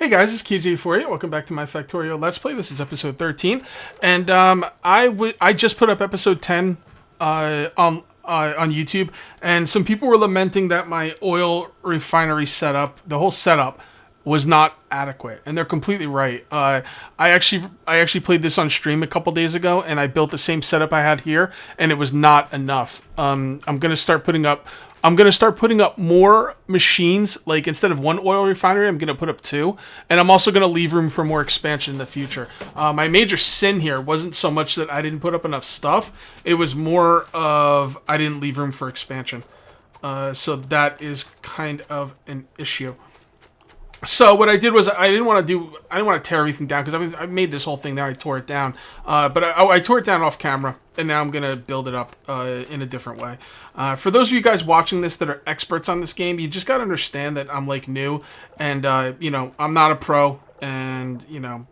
Hey guys, it's KJ48. Welcome back to my Factorio Let's Play. This is episode 13, and I just put up episode 10 on YouTube, and some people were lamenting that my oil refinery setup, the whole setup, was not adequate, and they're completely right. I actually played this on stream a couple days ago, and I built the same setup I had here, and it was not enough. I'm gonna start putting up more machines. Like, instead of one oil refinery, I'm gonna put up two, and I'm also gonna leave room for more expansion in the future. My major sin here wasn't so much that I didn't put up enough stuff; it was more of I didn't leave room for expansion. So that is kind of an issue. So what I did was I didn't want to tear everything down, because I made this whole thing. Now I tore it down, but I tore it down off camera, and now I'm gonna build it up in a different way. For those of you guys watching this that are experts on this game, you just gotta understand that I'm like new, and you know, I'm not a pro, and you know,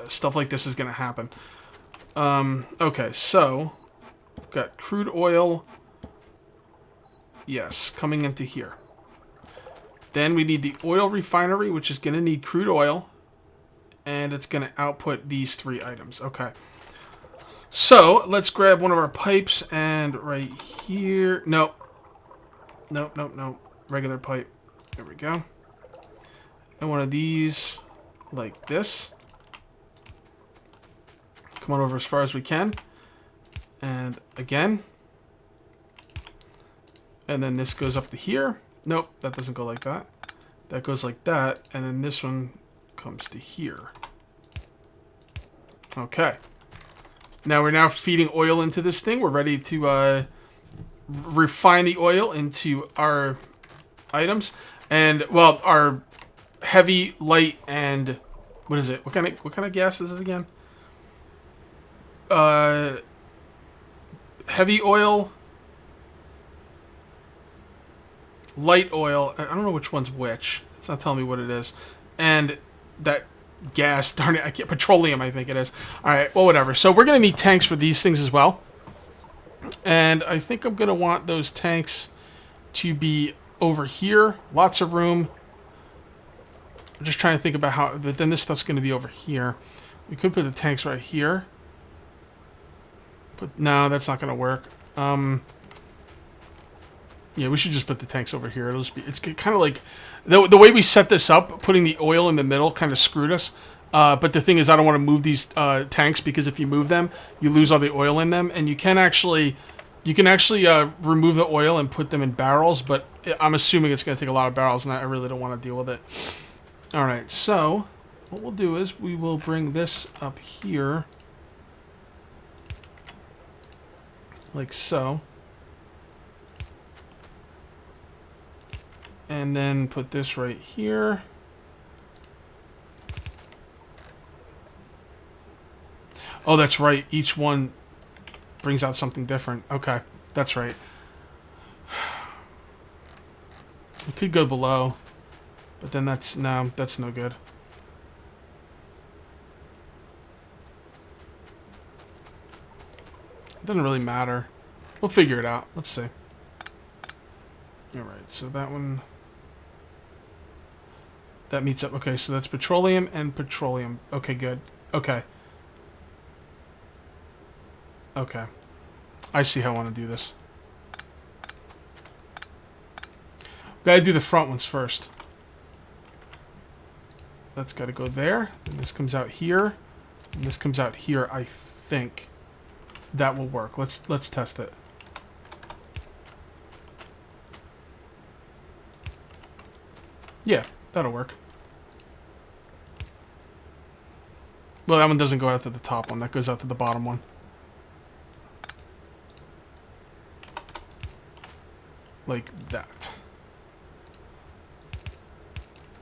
stuff like this is gonna happen. Okay, so we've got crude oil. Yes, coming into here. Then we need the oil refinery, which is going to need crude oil, and it's going to output these three items. Okay. So let's grab one of our pipes, and right here, nope. Regular pipe. There we go. And one of these, like this. Come on over as far as we can. And again. And then this goes up to here. Nope, that doesn't go like that. That goes like that, and then this one comes to here. Okay. Now we're feeding oil into this thing. We're ready to refine the oil into our items, and well, our heavy, light, and what is it? What kind of gas is it again? Heavy oil. Light oil, I don't know which one's which. It's not telling me what it is. And that gas, darn it, I can't, petroleum, I think it is. Alright, well, whatever. So we're going to need tanks for these things as well. And I think I'm going to want those tanks to be over here. Lots of room. I'm just trying to think about how, but then this stuff's going to be over here. We could put the tanks right here. But no, that's not going to work. Yeah, we should just put the tanks over here. It's kind of like the way we set this up, putting the oil in the middle kind of screwed us. But the thing is, I don't want to move these tanks, because if you move them, you lose all the oil in them, and you can actually remove the oil and put them in barrels. But I'm assuming it's going to take a lot of barrels, and I really don't want to deal with it. All right, so what we'll do is we will bring this up here, like so. And then put this right here. Oh, that's right. Each one brings out something different. Okay, that's right. We could go below, but then that's no good. It doesn't really matter. We'll figure it out. Let's see. All right, so that one. That meets up. Okay, so that's petroleum and petroleum. Okay, good. Okay. Okay. I see how I want to do this. Gotta do the front ones first. That's gotta go there. Then this comes out here. And this comes out here. I think that will work. Let's test it. Yeah, that'll work. Well, that one doesn't go out to the top one. That goes out to the bottom one. Like that.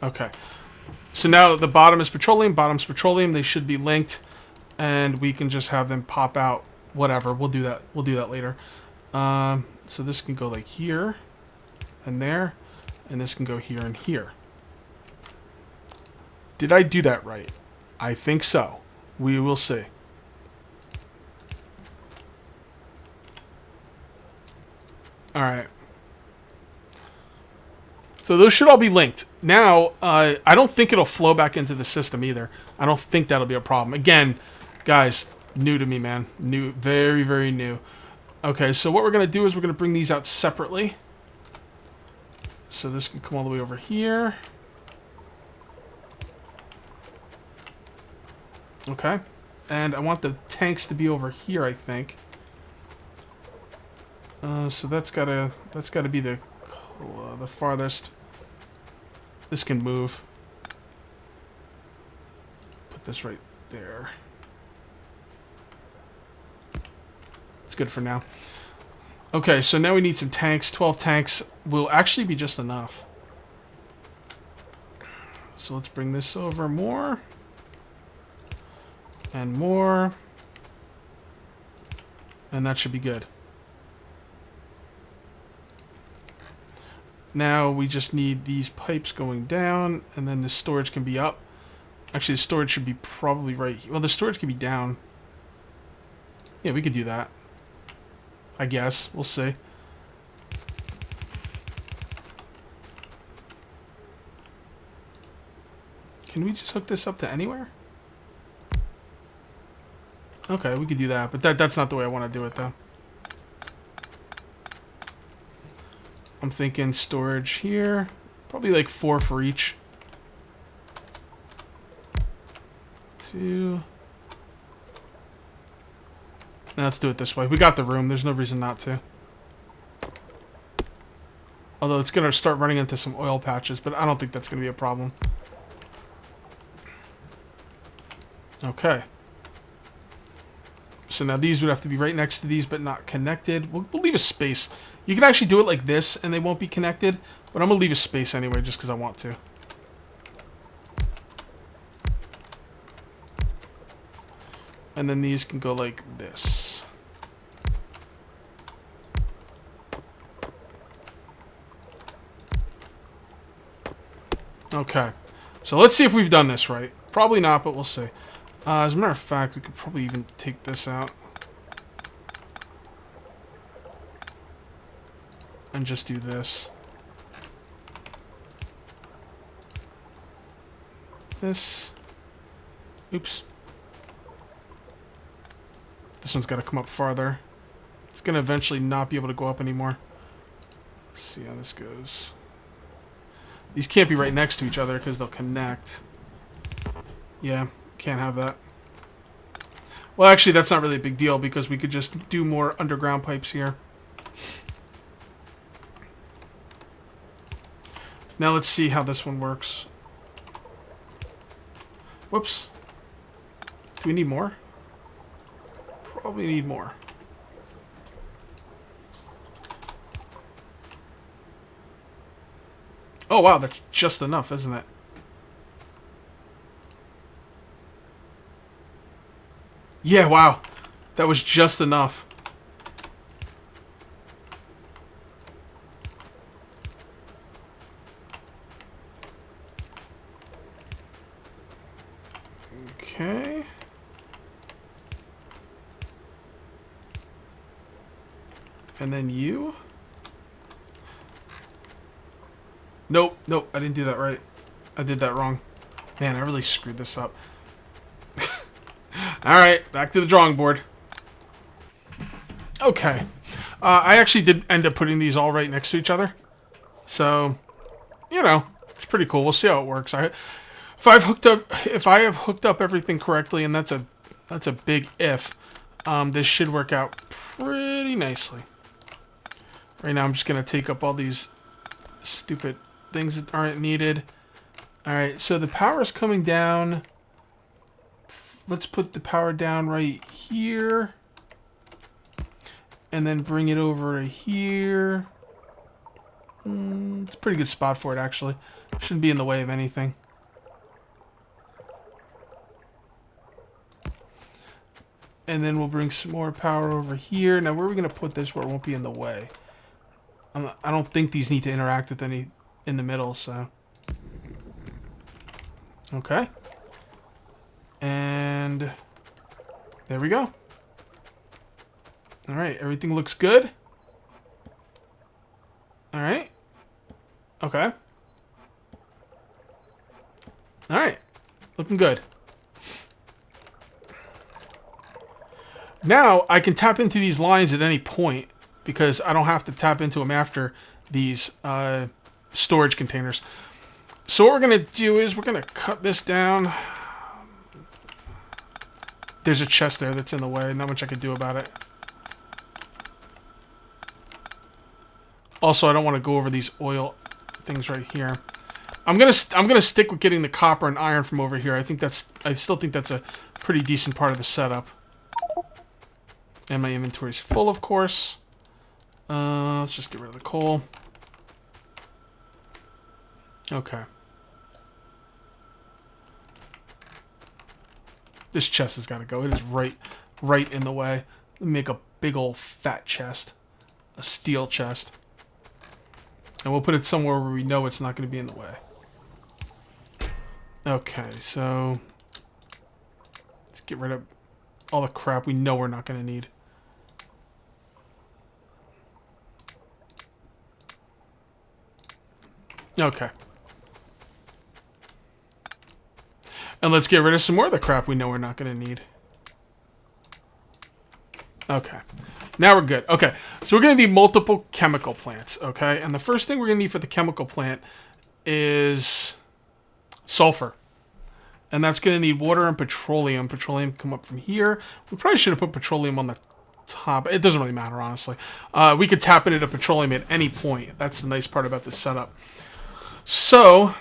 Okay. So now the bottom is petroleum, bottom's petroleum. They should be linked, and we can just have them pop out. Whatever. We'll do that. We'll do that later. So this can go like here and there, and this can go here and here. Did I do that right? I think so. We will see. Alright. So those should all be linked. now, I don't think it'll flow back into the system either. I don't think that'll be a problem. Again, guys, new to me, man. New, very, very new. Okay, so what we're going to do is we're going to bring these out separately. So this can come all the way over here. Okay. And I want the tanks to be over here, I think. So that's gotta be the farthest. This can move. Put this right there. It's good for now. Okay, so now we need some tanks. 12 tanks will actually be just enough. So let's bring this over more. And more. And that should be good. Now we just need these pipes going down, and then the storage can be up. Actually, the storage should be probably right here. Well, the storage can be down. Yeah, we could do that. I guess. We'll see. Can we just hook this up to anywhere? Okay, we could do that, but that's not the way I want to do it, though. I'm thinking storage here. Probably like 4 for each. 2. Now let's do it this way. We got the room. There's no reason not to. Although it's going to start running into some oil patches, but I don't think that's going to be a problem. Okay. So now these would have to be right next to these, but not connected. We'll leave a space. You can actually do it like this, and they won't be connected. But I'm going to leave a space anyway, just because I want to. And then these can go like this. Okay. So let's see if we've done this right. Probably not, but we'll see. As a matter of fact, we could probably even take this out. And just do this. This. Oops. This one's got to come up farther. It's going to eventually not be able to go up anymore. Let's see how this goes. These can't be right next to each other because they'll connect. Yeah, can't have that. Well, actually, that's not really a big deal because we could just do more underground pipes here. Now let's see how this one works. Whoops. Do we need more? Probably need more. Oh, wow, that's just enough, isn't it? Yeah, wow. That was just enough. Okay. And then you. Nope, nope, I didn't do that right. I did that wrong. Man, I really screwed this up. Alright, back to the drawing board. Okay. I actually did end up putting these all right next to each other. So, you know, it's pretty cool. We'll see how it works. If I have hooked up everything correctly, and that's a big if, this should work out pretty nicely. Right now I'm just going to take up all these stupid things that aren't needed. Alright, so the power is coming down. Let's put the power down right here. And then bring it over to here. It's a pretty good spot for it, actually. Shouldn't be in the way of anything. And then we'll bring some more power over here. Now, where are we going to put this where it won't be in the way? I don't think these need to interact with any in the middle, so. Okay. And there we go. Alright, everything looks good. Alright. Okay. All right. Looking good. Now, I can tap into these lines at any point because I don't have to tap into them after these storage containers. So what we're going to do is we're going to cut this down. There's a chest there that's in the way. Not much I can do about it. Also, I don't want to go over these oil things right here. I'm gonna stick with getting the copper and iron from over here. I still think that's a pretty decent part of the setup. And my inventory's full, of course. Let's just get rid of the coal. Okay. This chest has got to go. It is right in the way. Let me make a big old fat chest. A steel chest. And we'll put it somewhere where we know it's not going to be in the way. Okay, so let's get rid of all the crap we know we're not going to need. Okay. And let's get rid of some more of the crap we know we're not going to need. Okay. Now we're good. Okay. So we're going to need multiple chemical plants, okay? And the first thing we're going to need for the chemical plant is sulfur. And that's going to need water and petroleum. Petroleum come up from here. We probably should have put petroleum on the top. It doesn't really matter, honestly. We could tap into petroleum at any point. That's the nice part about this setup. So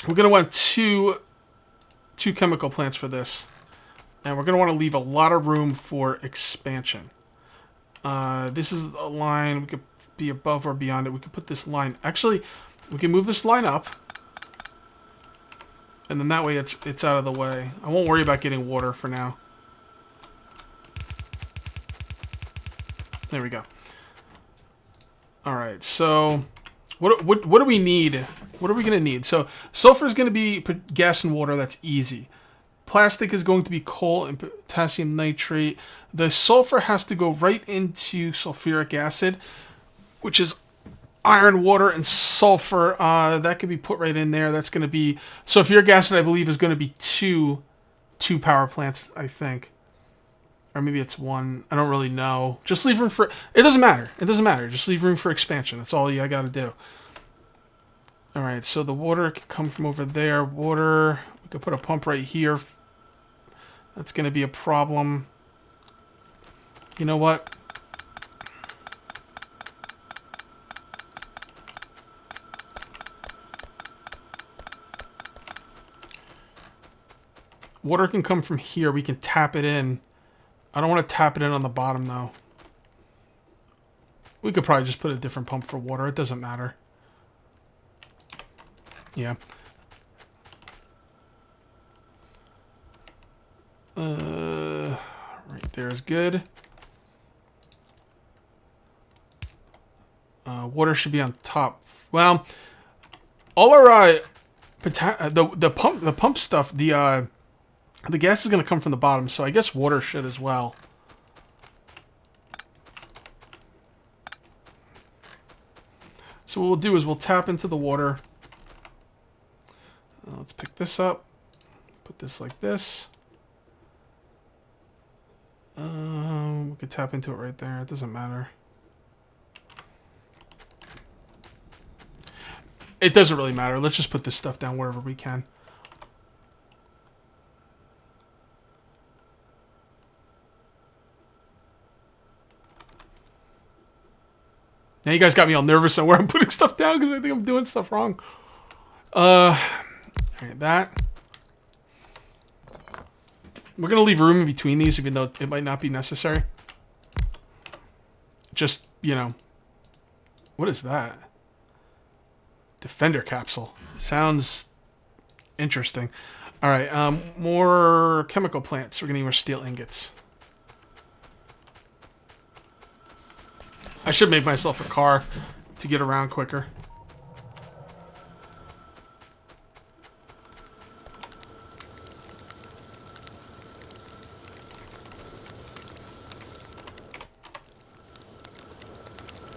we're going to want two chemical plants for this. And we're going to want to leave a lot of room for expansion. This is a line. We could be above or beyond it. We could put this line. Actually, we can move this line up. And then that way it's out of the way. I won't worry about getting water for now. There we go. Alright, so what do we need? What are we going to need? So sulfur is going to be gas and water. That's easy. Plastic is going to be coal and potassium nitrate. The sulfur has to go right into sulfuric acid, which is iron, water, and sulfur. That could be put right in there. That's going to be... Sulfuric acid, I believe, is going to be two power plants, I think. Or maybe it's one. I don't really know. Just leave room for... It doesn't matter. It doesn't matter. Just leave room for expansion. That's all I got to do. Alright, so the water can come from over there. Water... We could put a pump right here. That's going to be a problem. You know what? Water can come from here. We can tap it in. I don't want to tap it in on the bottom, though. We could probably just put a different pump for water. It doesn't matter. Yeah. Right there is good. Water should be on top. Well, all our the pump stuff, the gas is going to come from the bottom, so I guess water should as well. So what we'll do is we'll tap into the water. Let's pick this up. Put this like this. We could tap into it right there. It doesn't matter. It doesn't really matter. Let's just put this stuff down wherever we can. Now you guys got me all nervous on where I'm putting stuff down because I think I'm doing stuff wrong. Alright, that. We're going to leave room in between these, even though it might not be necessary. Just, you know. What is that? Defender capsule. Sounds interesting. Alright, more chemical plants. We're going to need more steel ingots. I should make myself a car to get around quicker.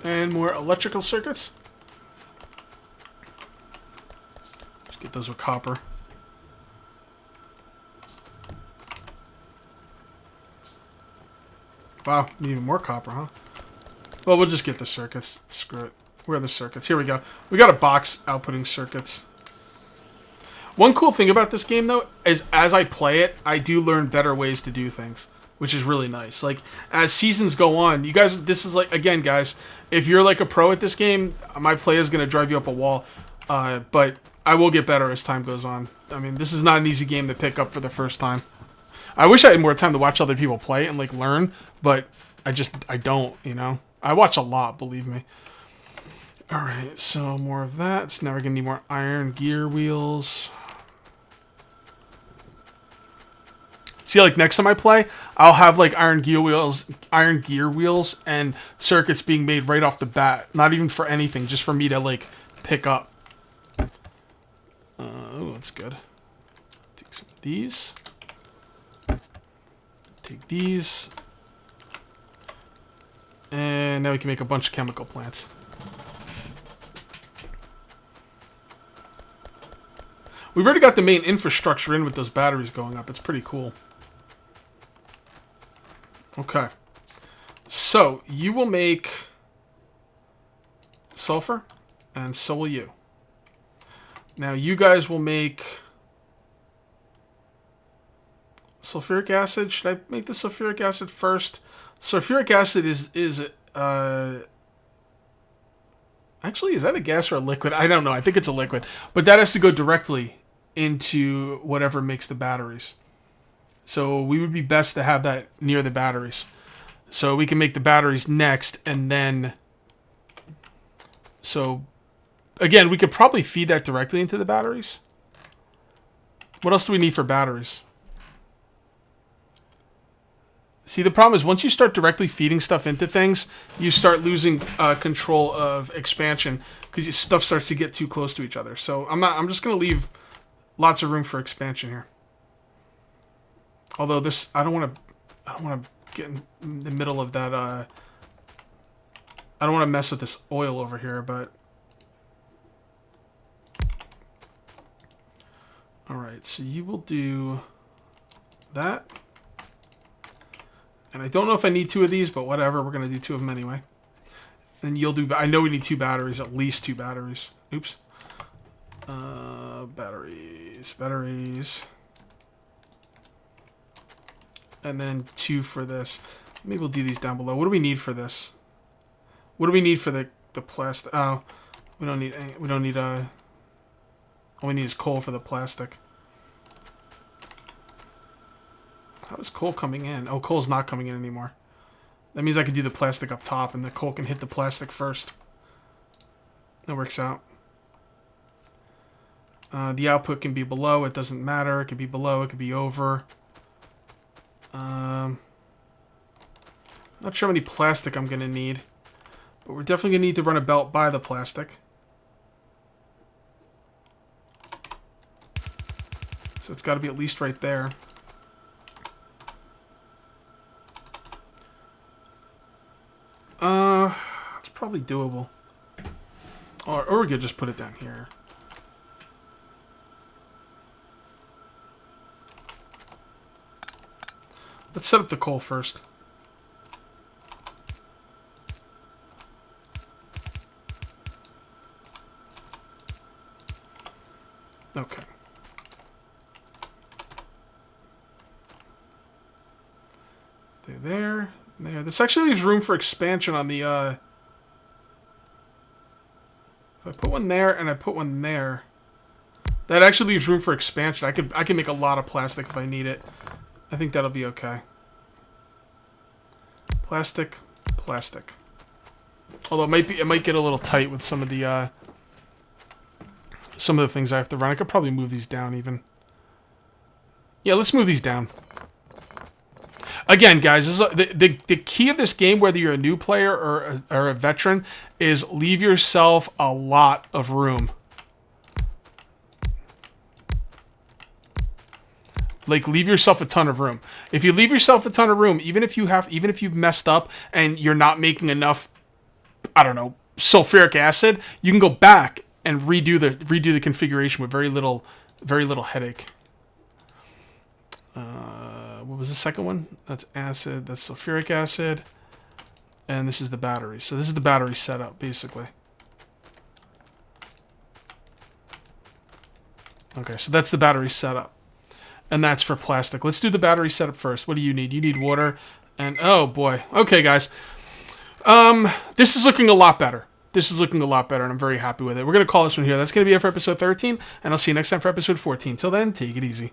And more electrical circuits. Just get those with copper. Wow, need even more copper, huh? Well, we'll just get the circuits. Screw it. Where are the circuits? Here we go. We got a box outputting circuits. One cool thing about this game, though, is as I play it, I do learn better ways to do things, which is really nice. Like, as seasons go on, you guys, this is like, again, guys, if you're like a pro at this game, my play is going to drive you up a wall, but I will get better as time goes on. I mean, this is not an easy game to pick up for the first time. I wish I had more time to watch other people play and, like, learn, but I don't, you know? I watch a lot, believe me. Alright, so more of that. So now we're going to need more iron gear wheels. See, like, next time I play, I'll have, like, iron gear wheels and circuits being made right off the bat. Not even for anything, just for me to, like, pick up. Oh, that's good. Take some of these. Take these. And now we can make a bunch of chemical plants. We've already got the main infrastructure in with those batteries going up. It's pretty cool. Okay. So, you will make sulfur, and so will you. Now, you guys will make sulfuric acid. Should I make the sulfuric acid first? Sulfuric acid is actually, is that a gas or a liquid? I don't know. I think it's a liquid. But that has to go directly into whatever makes the batteries. So we would be best to have that near the batteries. So we can make the batteries next, and then... So, again, we could probably feed that directly into the batteries. What else do we need for batteries? See, the problem is once you start directly feeding stuff into things, you start losing control of expansion because stuff starts to get too close to each other. So I'm just going to leave lots of room for expansion here. Although this, I don't want to get in the middle of that. I don't want to mess with this oil over here, but all right. So you will do that. And I don't know if I need 2 of these, but whatever. We're going to do 2 of them anyway. And you'll do... I know we need 2 batteries. At least 2 batteries. Oops. Batteries. And then 2 for this. Maybe we'll do these down below. What do we need for this? What do we need for the plastic? Oh, we don't need... all we need is coal for the plastic. How is coal coming in? Oh, coal's not coming in anymore. That means I can do the plastic up top, and the coal can hit the plastic first. That works out. The output can be below. It doesn't matter. It could be below. It could be over. Not sure how many plastic I'm going to need. But we're definitely going to need to run a belt by the plastic. So it's got to be at least right there. It's probably doable. Or we could just put it down here. Let's set up the coal first. Okay. There. This actually leaves room for expansion on the, if I put one there and I put one there, that actually leaves room for expansion. I can make a lot of plastic if I need it. I think that'll be okay. Plastic. Although it might get a little tight with some of the things I have to run. I could probably move these down even. Yeah, let's move these down. Again, guys, this is the key of this game, whether you're a new player or a veteran, is leave yourself a lot of room. Like, leave yourself a ton of room. If you leave yourself a ton of room, even if you've messed up and you're not making enough, I don't know, sulfuric acid, you can go back and redo the what was the second one? That's acid. That's sulfuric acid. And this is the battery. So this is the battery setup, basically. Okay, so that's the battery setup. And that's for plastic. Let's do the battery setup first. What do you need? You need water. And, oh boy. Okay, guys. This is looking a lot better. This is looking a lot better, and I'm very happy with it. We're going to call this one here. That's going to be it for episode 13, and I'll see you next time for episode 14. Till then, take it easy.